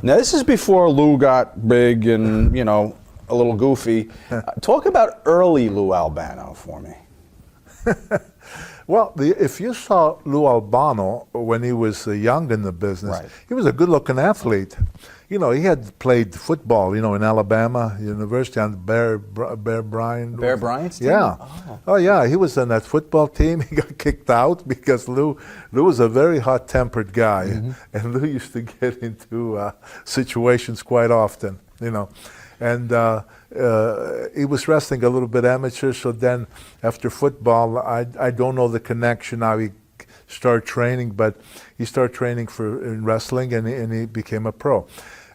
Now, this is before Lou got big and, you know, a little goofy. Talk about early Lou Albano for me. Well, if you saw Lou Albano when he was young in the business, Right. he was a good-looking athlete. You know, he had played football, you know, in Alabama University on Bear Bryant. Bear Bryant's team? Yeah. Oh, yeah, he was on that football team. He got kicked out because Lou was a very hot-tempered guy, and Lou used to get into situations quite often, you know. And he was wrestling a little bit amateur, so then after football, I don't know the connection how he started training, but he started training in wrestling, and he became a pro.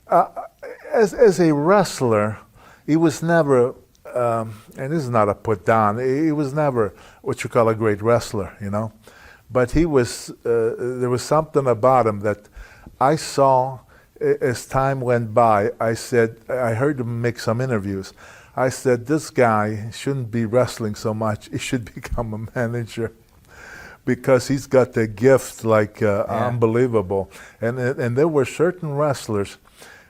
As a wrestler, he was never, and this is not a put down, he was never what you call a great wrestler, you know. But he was, there was something about him that I saw as time went by. I heard him make some interviews. I said, this guy shouldn't be wrestling so much. He should become a manager because he's got the gift like unbelievable. And there were certain wrestlers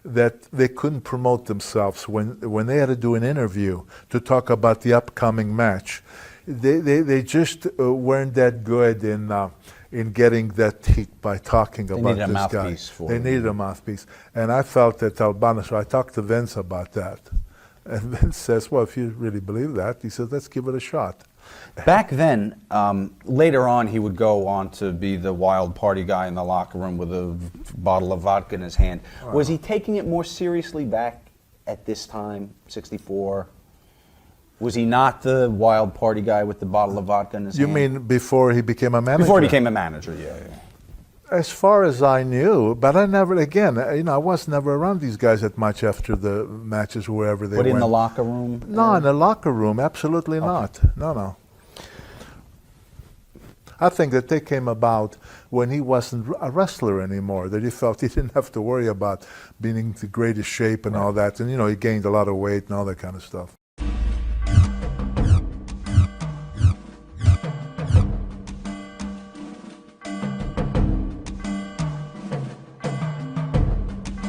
that they couldn't promote themselves when they had to do an interview to talk about the upcoming match. They just weren't that good in getting that heat by talking about this guy. They needed a mouthpiece. And I felt that Albano, so I talked to Vince about that. And Vince says, well, if you really believe that, he says, let's give it a shot. Back then, later on, he would go on to be the wild party guy in the locker room with a bottle of vodka in his hand. Wow. Was he taking it more seriously back at this time, 64? Was he not the wild party guy with the bottle of vodka in his hand? You mean before he became a manager? Before he became a manager, yeah. As far as I knew, but I never, again, you know, I was never around these guys that much after the matches, wherever they went. But in the locker room? No, in the locker room, absolutely not. No. I think that they came about when he wasn't a wrestler anymore, that he felt he didn't have to worry about being in the greatest shape and all that. And, you know, he gained a lot of weight and all that kind of stuff.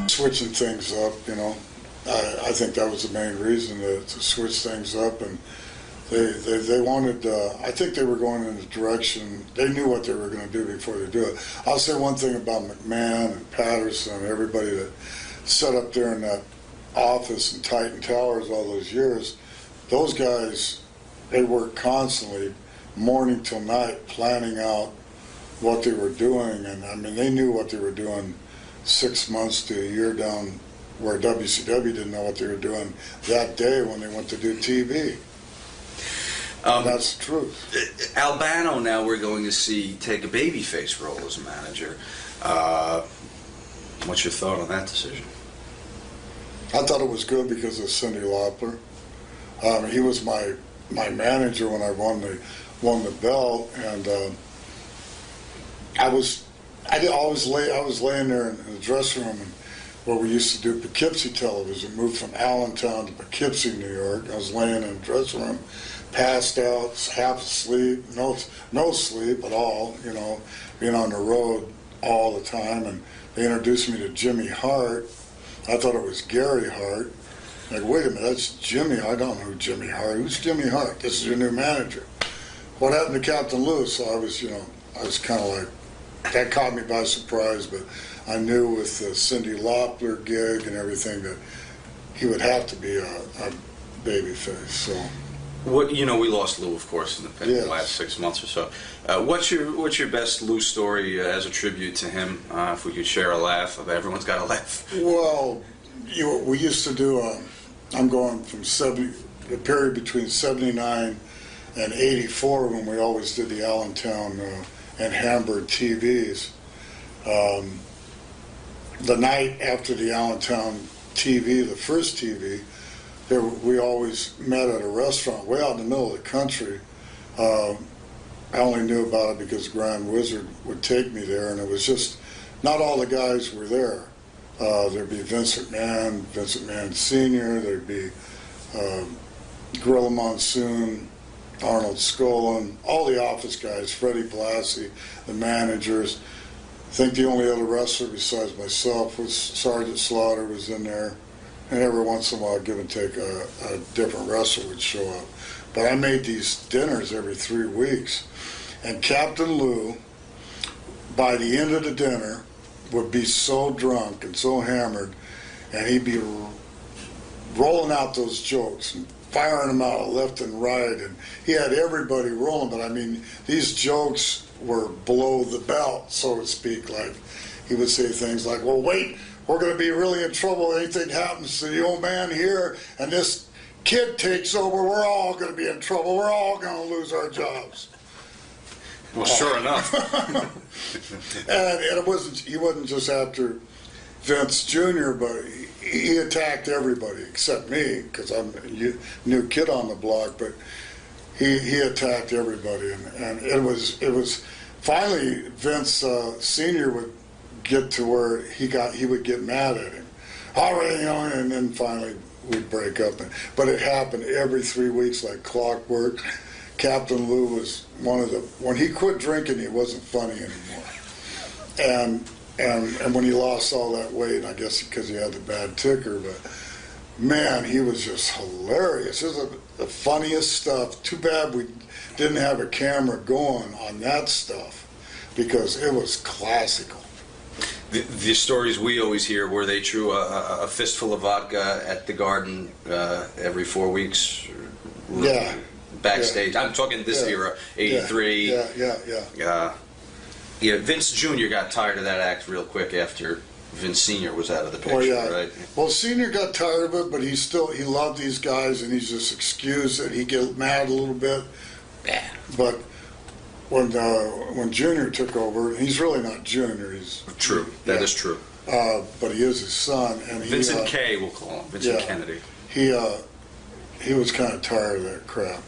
Switching things up, you know, I think that was the main reason to switch things up, and they wanted. I think they were going in a direction. They knew what they were going to do before they do it. I'll say one thing about McMahon and Patterson and everybody that sat up there in that office in Titan Towers all those years. Those guys, they worked constantly, morning till night, planning out what they were doing, and I mean they knew what they were doing. 6 months to a year down where WCW didn't know what they were doing that day when they went to do TV. That's the truth. Albano, now we're going to see take a babyface role as a manager. What's your thought on that decision? I thought it was good because of Cyndi Lauper. He was my manager when I won the belt, and I was laying there in the dressing room where we used to do Poughkeepsie television. Moved from Allentown to Poughkeepsie, New York. I was laying in the dressing room, passed out, half asleep, no sleep at all, you know, being on the road all the time. And they introduced me to Jimmy Hart. I thought it was Gary Hart. Like, wait a minute, that's Jimmy. I don't know who Jimmy Hart. Who's Jimmy Hart? This is your new manager. What happened to Captain Lou? So I was kind of like, that caught me by surprise, but I knew with the Cyndi Lauper gig and everything that he would have to be a babyface. So, what, you know, we lost Lou, of course, in the last 6 months or so. What's your best Lou story as a tribute to him? If we could share a laugh, everyone's got a laugh. Well, we used to do. I'm going from the period between '79 and '84 when we always did the Allentown and Hamburg TVs. The night after the Allentown TV, the first TV, we always met at a restaurant way out in the middle of the country. I only knew about it because Grand Wizard would take me there, and it was just, not all the guys were there. There'd be Vince McMahon Sr., there'd be Gorilla Monsoon, Arnold Skolin, all the office guys, Freddie Blassie, the managers. think the only other wrestler besides myself was Sergeant Slaughter was in there. And every once in a while, give and take, a different wrestler would show up. But I made these dinners every 3 weeks. And Captain Lou, by the end of the dinner, would be so drunk and so hammered, and he'd be rolling out those jokes and firing them out left and right. And he had everybody rolling, but I mean, these jokes were below the belt, so to speak. Like, he would say things like, well, wait, we're going to be really in trouble if anything happens to the old man here, and this kid takes over, we're all going to be in trouble. We're all going to lose our jobs. Well, sure enough. And it wasn't, he wasn't just after Vince Jr., but he attacked everybody except me, because I'm a new kid on the block, but he attacked everybody. And it was finally Vince Sr. would get to where he would get mad at him. All right, you know, and then finally we'd break up. But it happened every 3 weeks like clockwork. Captain Lou was when he quit drinking, he wasn't funny anymore. And when he lost all that weight, I guess because he had the bad ticker, but man, he was just hilarious. It was the funniest stuff. Too bad we didn't have a camera going on that stuff, because it was classical. The stories we always hear, were they true? A fistful of vodka at the Garden every 4 weeks? Yeah. Backstage. Yeah. I'm talking this Yeah. era, 83. Yeah. Yeah, Vince Jr. got tired of that act real quick after Vince Sr. was out of the picture, Oh, yeah. right? Well, Senior got tired of it, but he loved these guys, and he's just excused it. He'd get mad a little bit. But when Junior took over, he's really not Junior. He's True. That is true. But he is his son, and Vincent K. We'll call him. Vincent Yeah. Kennedy. He was kind of tired of that crap.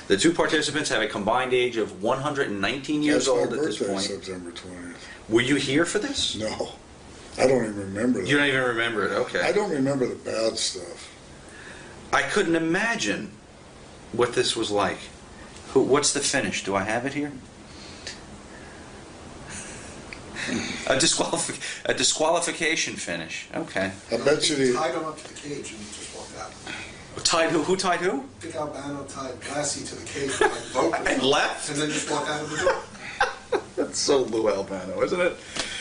The two participants have a combined age of 119 years That's my old at this birthday, point. September 20th. Were you here for this? No, I don't even remember that. You don't even remember it, okay. I don't remember the bad stuff. I couldn't imagine what this was like. What's the finish? Do I have it here? A disqualification finish. Okay. I bet you Tied him up to the cage and he just walked out. Tied who? Who tied who? Big Albano tied Lassie to the cage like vote And left? and then just walked out of the door. That's so Lou Albano, isn't it?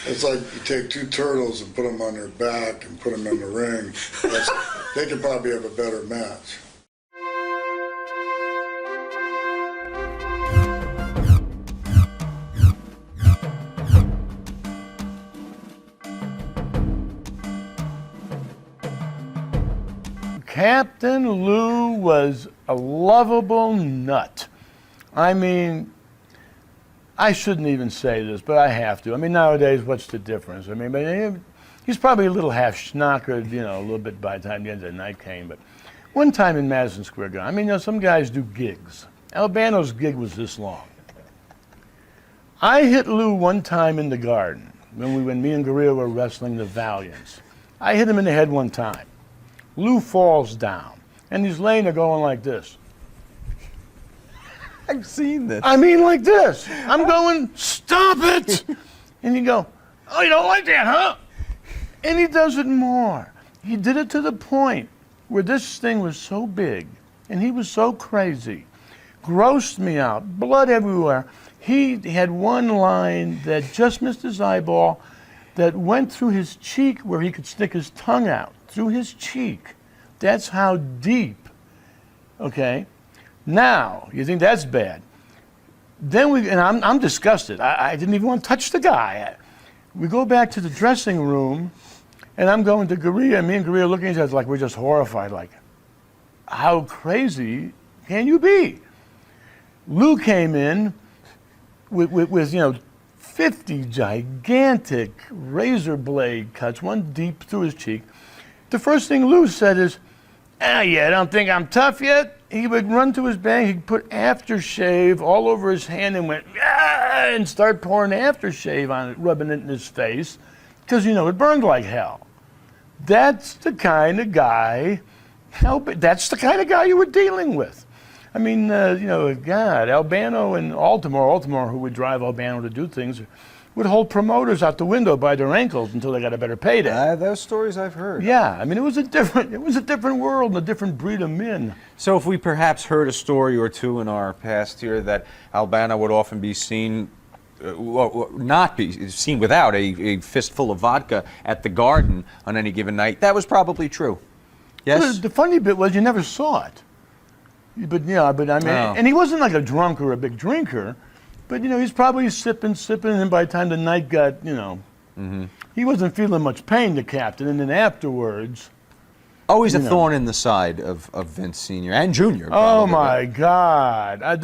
It's like you take two turtles and put them on their back and put them in the ring. They could probably have a better match. Captain Lou was a lovable nut. I mean, I shouldn't even say this, but I have to. I mean, nowadays, what's the difference? I mean, but he's probably a little half schnockered, you know, a little bit by the time the end of the night came. But one time in Madison Square Garden, I mean, you know, some guys do gigs. Albano's gig was this long. I hit Lou one time in the Garden when me and Gorilla were wrestling the Valiants. I hit him in the head one time. Lou falls down, and he's laying there going like this. I've seen this. I mean, like this. I'm going, stop it! And you go, oh, you don't like that, huh? And he does it more. He did it to the point where this thing was so big, and he was so crazy, grossed me out, blood everywhere. He had one line that just missed his eyeball, that went through his cheek where he could stick his tongue out, through his cheek. That's how deep, okay? Now, you think that's bad. Then I'm disgusted. I didn't even want to touch the guy. We go back to the dressing room, and I'm going to Gorilla, and me and Gorilla looking at each other like we're just horrified, like, how crazy can you be? Lou came in with you know, 50 gigantic razor blade cuts, one deep through his cheek. The first thing Lou said is, you don't think I'm tough yet? He would run to his bag, he'd put aftershave all over his hand and went, and start pouring aftershave on it, rubbing it in his face, because, you know, it burned like hell. that's the kind of guy. That's the kind of guy you were dealing with. I mean, God, Albano and Altamore, who would drive Albano to do things, would hold promoters out the window by their ankles until they got a better payday. Those stories I've heard. Yeah, I mean, it was a different world and a different breed of men. So if we perhaps heard a story or two in our past here that Albano would often be seen, not be seen without a fistful of vodka at the Garden on any given night, that was probably true. Yes? The funny bit was you never saw it. But I mean, and he wasn't like a drunk or a big drinker, but he's probably sipping, and by the time the night got, he wasn't feeling much pain, the captain, and then afterwards. Always a thorn in the side of Vince Sr. and Jr. Oh my God! I'll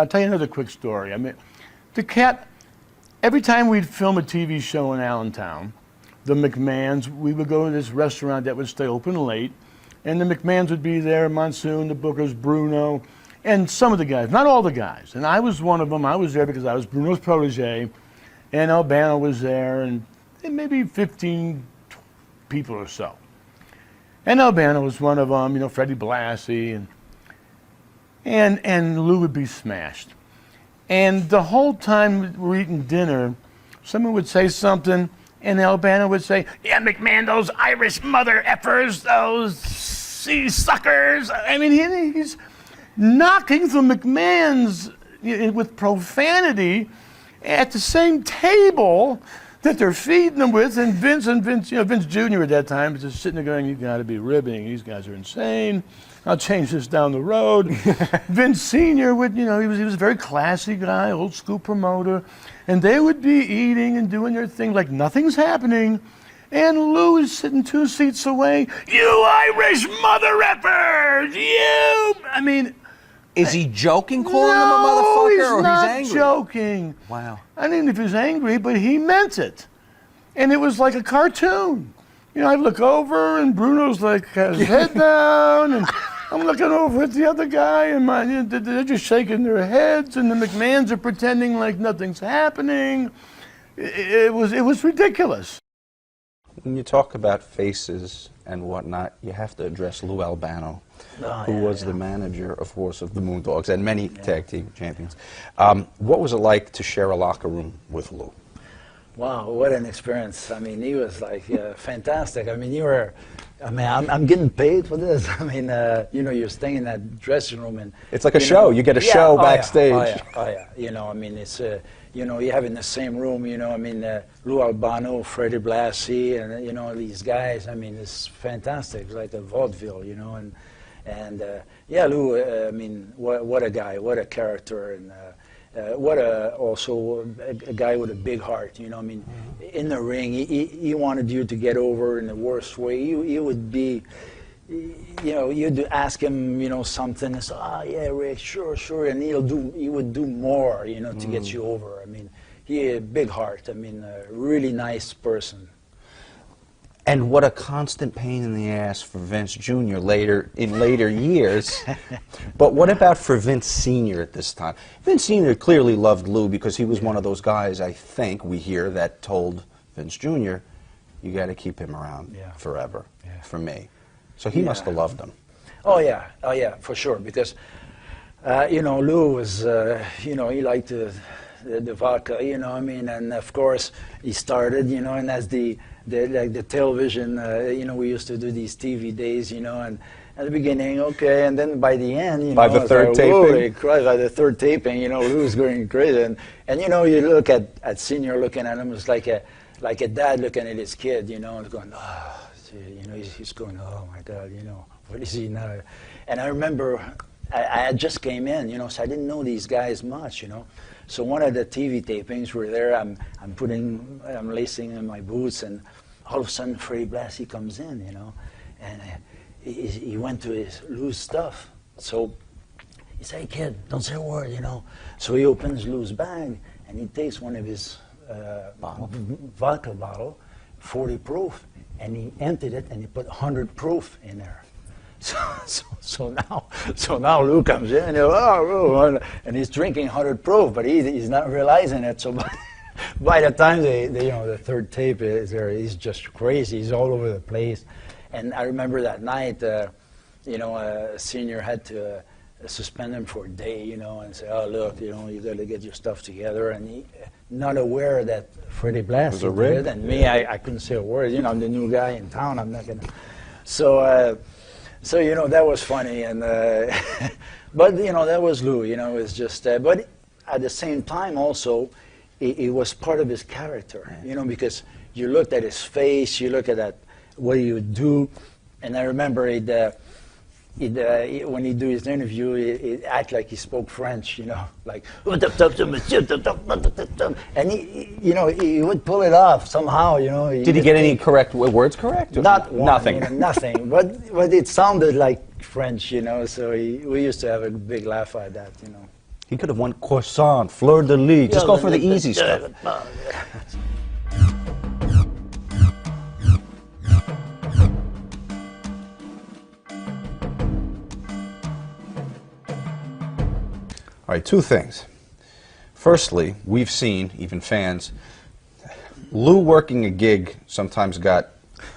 tell you another quick story. I mean, every time we'd film a TV show in Allentown, the McMahons, we would go to this restaurant that would stay open late. And the McMahons would be there, Monsoon, the Bookers, Bruno, and some of the guys, not all the guys. And I was one of them. I was there because I was Bruno's protege, and Albano was there, and maybe 15 people or so. And Albano was one of them, Freddie Blassie, and Lou would be smashed. And the whole time we're eating dinner, someone would say something, and Albano would say, "Yeah, McMahon, those Irish mother effers, those suckers." I mean, he's knocking the McMahons with profanity at the same table that they're feeding them with. And Vince Jr. at that time was just sitting there going, "You got to be ribbing. These guys are insane. I'll change this down the road." Vince Sr. would, he was a very classy guy, old school promoter. And they would be eating and doing their thing like nothing's happening. And Lou is sitting 2 seats away. "You Irish mother effers! I mean... Is he joking, calling him a motherfucker, or he's he's angry? not joking. Wow. I don't know if he's angry, but he meant it. And it was like a cartoon. I look over, and Bruno's like, has his head down, and I'm looking over at the other guy, and they're just shaking their heads, and the McMahons are pretending like nothing's happening. It was ridiculous. When you talk about faces and whatnot, you have to address Lou Albano, who was the manager, of course, of the Moondogs and many tag team champions. What was it like to share a locker room with Lou? Wow, what an experience. I mean, he was like fantastic. I mean, I'm getting paid for this. I mean, you're staying in that dressing room and... It's like a show. You get a show backstage. Oh, yeah. I mean, it's, you have in the same room, Lou Albano, Freddie Blassie, and, these guys. I mean, it's fantastic. It's like a vaudeville, and Lou, I mean, what a guy, what a character, and also a guy with a big heart, I mean, in the ring, he wanted you to get over in the worst way. He would be, you'd ask him, something, and say, yeah, Rick, sure, and he would do more, to get you over. I mean, he had a big heart. I mean, a really nice person. And what a constant pain in the ass for Vince Jr. in later years. But what about for Vince Sr. at this time? Vince Sr. clearly loved Lou because he was one of those guys, I think, we hear, that told Vince Jr., you got to keep him around forever for me. So he must have loved him. Oh, yeah, for sure. Because, Lou was, he liked the vodka, I mean, and of course he started, and as the television, we used to do these TV days, and at the beginning, okay, and then by the end, by the third taping, by the third taping, Lou's going crazy, and you look at Senior looking at him, it's like a dad looking at his kid, and going, he's going, oh my God, what is he now? And I remember I had just came in, so I didn't know these guys much, So one of the TV tapings, we're there, I'm lacing in my boots, and all of a sudden Freddie Blassie comes in, and he went to his Lou's stuff. So he said, "Hey kid, don't say a word, So he opens Lou's bag, and he takes one of his vodka bottle, 40 proof, and he emptied it, and he put 100 proof in there. So now Lou comes in and he's drinking 100 proof, but he's not realizing it. So by the time the third tape is there, he's just crazy. He's all over the place. And I remember that night, a senior had to suspend him for a day, and say, oh, look, you got to get your stuff together. And he, not aware that Freddie Blassie did, and me, I couldn't say a word. I'm the new guy in town. I'm not going to. So that was funny. And but, that was Lou, it was just, but at the same time also, it was part of his character, because you looked at his face, you look at that, what he would do, and I remember when he do his interview, he'd act like he spoke French, like, and he would pull it off somehow, Did he get any correct words correct? Or not one, nothing. Nothing, but it sounded like French, so we used to have a big laugh at that, He could have won croissant, fleur de lis. Just go for the easy stuff. All right, two things. Firstly, we've seen, even fans, Lou working a gig sometimes got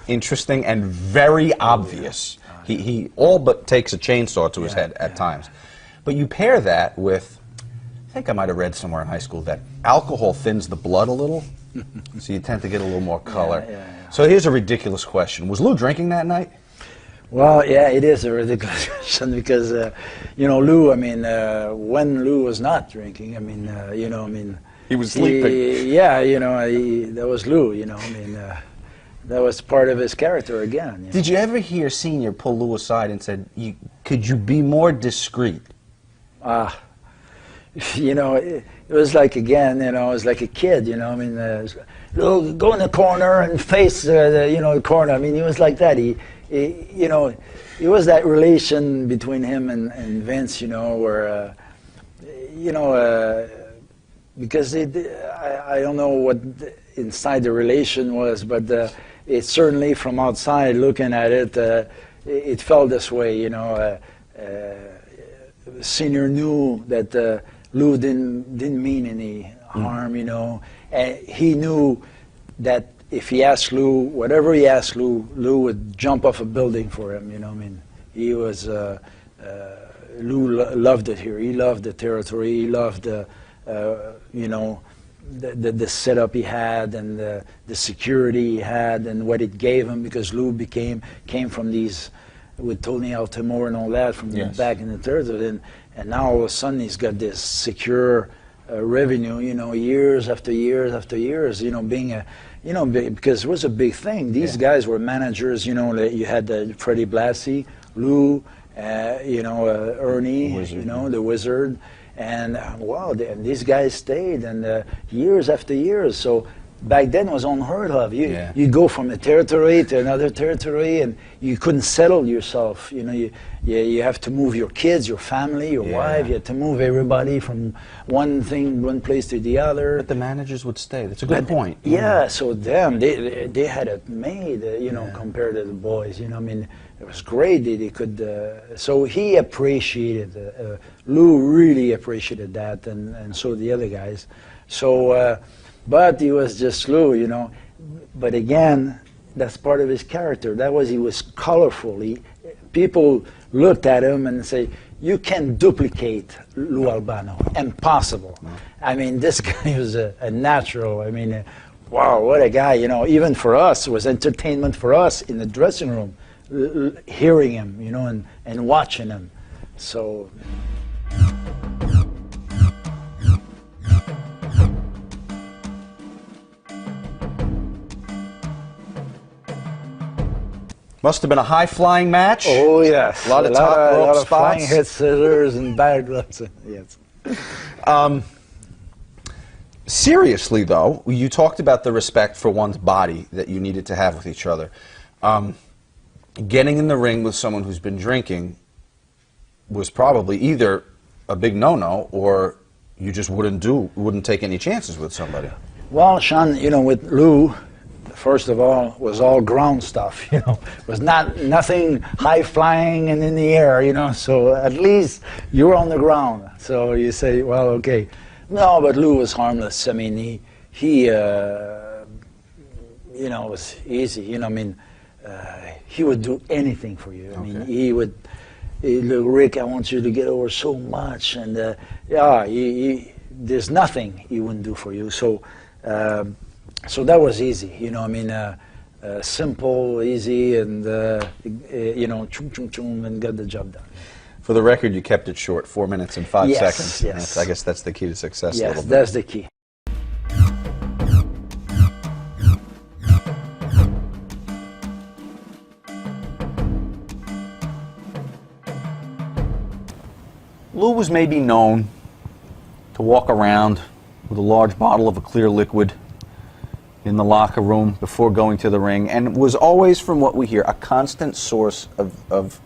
interesting and very obvious. He all but takes a chainsaw to his head at times. But you pair that with, I think I might have read somewhere in high school that alcohol thins the blood a little, so you tend to get a little more color. So here's a ridiculous question. Was Lou drinking that night? Well, yeah, it is a ridiculous question because, Lou, when Lou was not drinking, He was sleeping. That was Lou, that was part of his character again. Did you ever hear Senior pull Lou aside and said, could you be more discreet? It was like, again, it was like a kid, Lou, go in the corner and face, the corner. He was like that. It was that relation between him and Vince, where, because I don't know what inside the relation was, but it certainly from outside looking at it, it felt this way, Senior knew that Lou didn't mean any harm, and he knew that if he asked Lou, whatever he asked Lou, Lou would jump off a building for him, he was, Lou loved it here. He loved the territory. He loved, the setup he had and the security he had and what it gave him, because Lou came from these, with Tony Altimore and all that, from back in the territory. And now all of a sudden he's got this secure revenue, years after years after years, being a, because it was a big thing. These guys were managers, you had Freddie Blassie, Lou, Ernie, the Wizard, and and these guys stayed, and years after years. So back then it was unheard of. You go from a territory to another territory, and you couldn't settle yourself. You have to move your kids, your family, your wife. You have to move everybody from one place to the other. But the managers would stay. That's a good point. Yeah, so they had it made, compared to the boys. It was great. They could. So he appreciated. Lou really appreciated that, and so the other guys. So, but he was just Lou, But again, that's part of his character. He was colorful. People looked at him and say, you can duplicate Lou Albano. Impossible. This guy was a natural. Wow, what a guy. Even for us, it was entertainment for us in the dressing room, hearing him, and watching him. So. Must have been a high-flying match. Oh, yes. A lot of top rope a lot of spots. flying head scissors and bad gloves. Yes. Seriously, though, you talked about the respect for one's body that you needed to have with each other. Getting in the ring with someone who's been drinking was probably either a big no-no or you just wouldn't take any chances with somebody. Well, Sean, with Lou, first of all, was all ground stuff, was nothing high flying and in the air, so at least you were on the ground. So you say, well, okay. No, but Lou was harmless. he, was easy. He would do anything for you. I mean, he would. Look, Rick, I want you to get over so much, and there's nothing he wouldn't do for you. So that was easy. Simple, easy, and chung chung chung, and got the job done. For the record, you kept it short, 4 minutes and 5 seconds. Yes. I guess that's the key to success. A Yes, little bit. that's the key. Lou was maybe known to walk around with a large bottle of a clear liquid in the locker room before going to the ring, and was always, from what we hear, a constant source of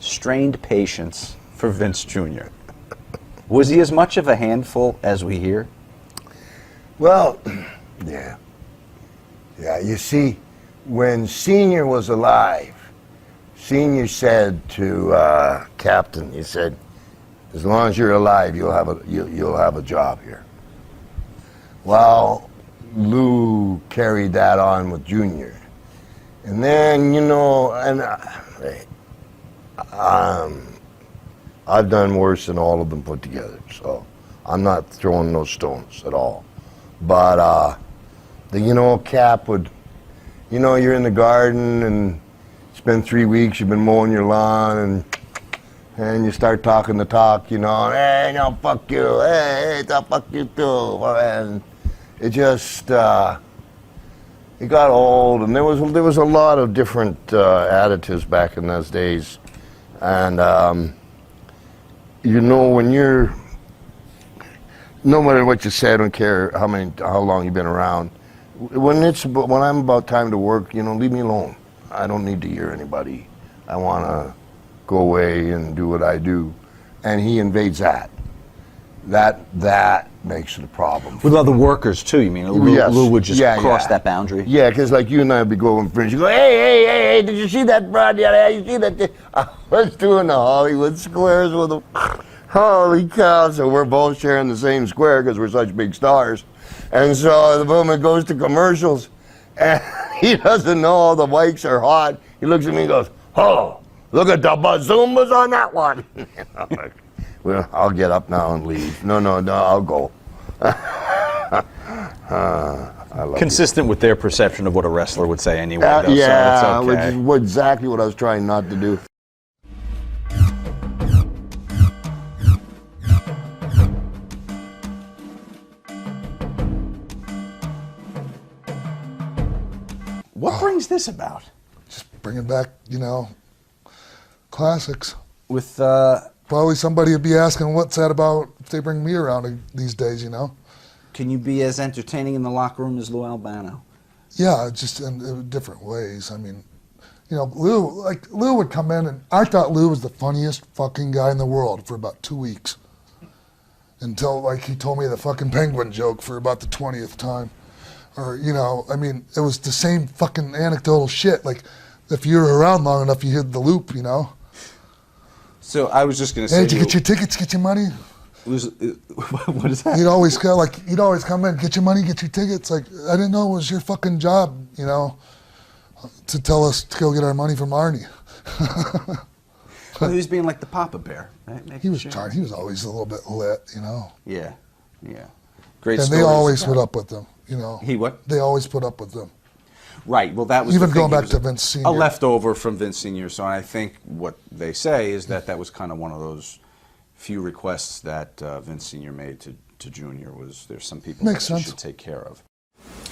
strained patience for Vince Jr. Was he as much of a handful as we hear? Well, yeah. Yeah, you see, when Senior was alive, Senior said to Captain, he said, as long as you're alive, you'll have a job here. Well, Lou carried that on with Junior. And then, I've done worse than all of them put together, so I'm not throwing no stones at all. But, Cap would, you're in the garden and it's been 3 weeks, you've been mowing your lawn, and you start talking the talk, hey, no, fuck you, hey, fuck you too. And it just, it got old, and there was a lot of different additives back in those days. And, when you're, no matter what you say, I don't care how long you've been around. When I'm about time to work, leave me alone. I don't need to hear anybody. I want to go away and do what I do. And he invades that. That makes it a problem. With other workers, too, you mean? Lou would just cross that boundary? Yeah, because like you and I would be going friends. You go, hey, did you see that broad? Yeah, you see that? I was doing the Hollywood squares with him. Holy cow. So we're both sharing the same square because we're such big stars. And so the moment goes to commercials, and he doesn't know the mics are hot. He looks at me and goes, oh, look at the bazoomas on that one. Well, I'll get up now and leave. No, I'll go. I love Consistent with their perception of what a wrestler would say anyway. Though, yeah, so it's okay. which is exactly what I was trying not to do. What brings this about? Just bringing back, classics. With Probably somebody would be asking, what's that about if they bring me around these days, Can you be as entertaining in the locker room as Lou Albano? Yeah, just in different ways. I mean, Lou would come in, and I thought Lou was the funniest fucking guy in the world for about 2 weeks. Until, he told me the fucking penguin joke for about the 20th time. Or, it was the same fucking anecdotal shit. Like, if you were around long enough, you heard the loop, So I was just going to say... Hey, did you get your tickets, get your money? What is that? You'd always come in, get your money, get your tickets. Like, I didn't know it was your fucking job, to tell us to go get our money from Arnie. Well, he was being like the Papa Bear, right? He was trying. He was always a little bit lit, Yeah. Great and stories. they always put up with them, He what? They always put up with them. Right. Well, that was Even the thing. going He back was to Vince Sr. a leftover from Vince Sr. So I think what they say is that was kind of one of those few requests that Vince Sr. made to Junior was there's some people Makes that you sense. should take care of.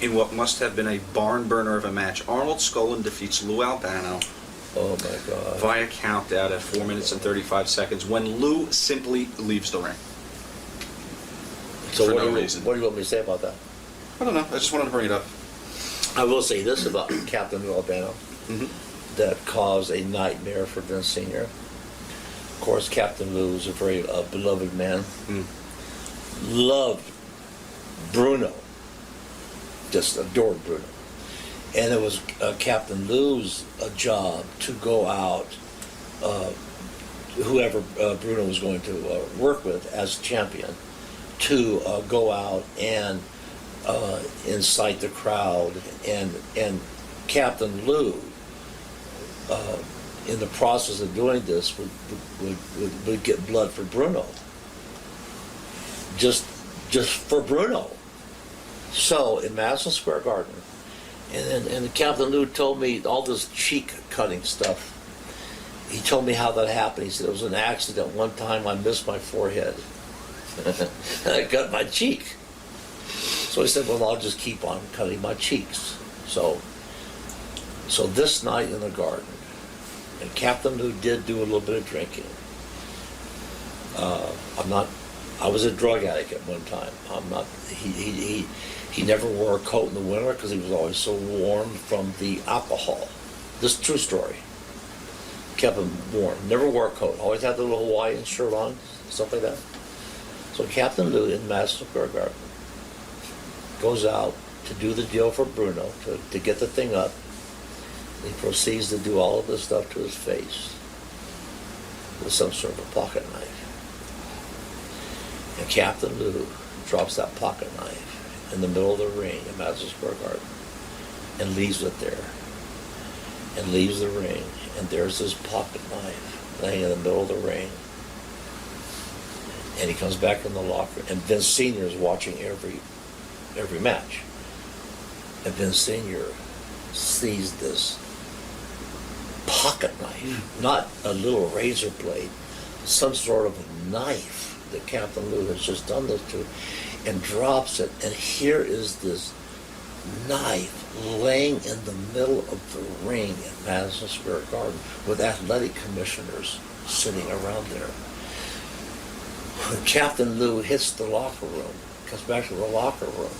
In what must have been a barn burner of a match, Arnold Scullin defeats Lou Albano Oh my God. via count out at 4 minutes and 35 seconds when Lou simply leaves the ring. So For what, no do you, reason. what do you want me to say about that? I don't know. I just wanted to bring it up. I will say this about Captain Albano that caused a nightmare for Vince Sr. Of course, Captain Lou was a very beloved man. Loved Bruno. Just adored Bruno. And it was Captain Lou's job to go out, whoever Bruno was going to work with as champion, to go out and incite the crowd, and Captain Lou, in the process of doing this, would get blood for Bruno, just for Bruno. So in Madison Square Garden, and Captain Lou told me all this cheek cutting stuff. He told me how that happened. He said it was an accident. One time I missed my forehead, and I cut my cheek. So he said, well, I'll just keep on cutting my cheeks. So this night in the garden, and Captain Lou did do a little bit of drinking. I was a drug addict at one time. He never wore a coat in the winter because he was always so warm from the alcohol. This is a true story. Kept him warm. Never wore a coat. Always had the little Hawaiian shirt on, stuff like that. So Captain Lou in Madison Square Garden goes out to do the deal for Bruno, to get the thing up. He proceeds to do all of this stuff to his face with some sort of a pocket knife. And Captain Lou drops that pocket knife in the middle of the ring in Madison Square Garden and leaves it there. And leaves the ring, and there's his pocket knife laying in the middle of the ring. And he comes back in the locker, and Vince Sr. is watching every match. And Vince Sr. sees this pocket knife, not a little razor blade, some sort of a knife that Captain Lou has just done this to, and drops it. And here is this knife laying in the middle of the ring in Madison Square Garden with athletic commissioners sitting around there. When Captain Lou hits the locker room, comes back to the locker room,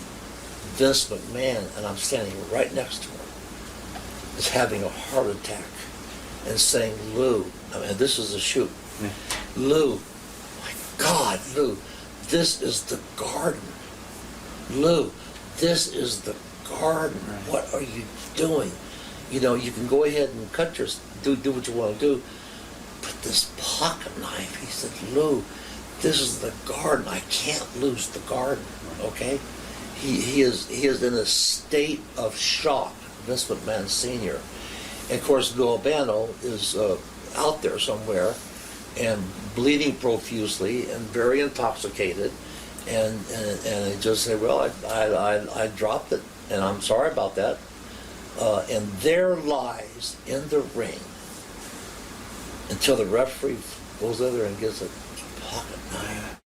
Vince McMahon, and I'm standing right next to him, is having a heart attack and saying, Lou, I mean, this is a shoot. Yeah. Lou, my God, Lou, this is the garden. Lou, this is the garden. Right. What are you doing? You know, you can go ahead and cut your, do what you want to do, but this pocket knife, he said, Lou, this is the garden. I can't lose the garden, okay? He is in a state of shock, Vince McMahon Sr. And of course, Lou Albano is out there somewhere and bleeding profusely and very intoxicated. And he just said, well, I dropped it, and I'm sorry about that. And there lies in the ring until the referee goes over and gets a pocket knife.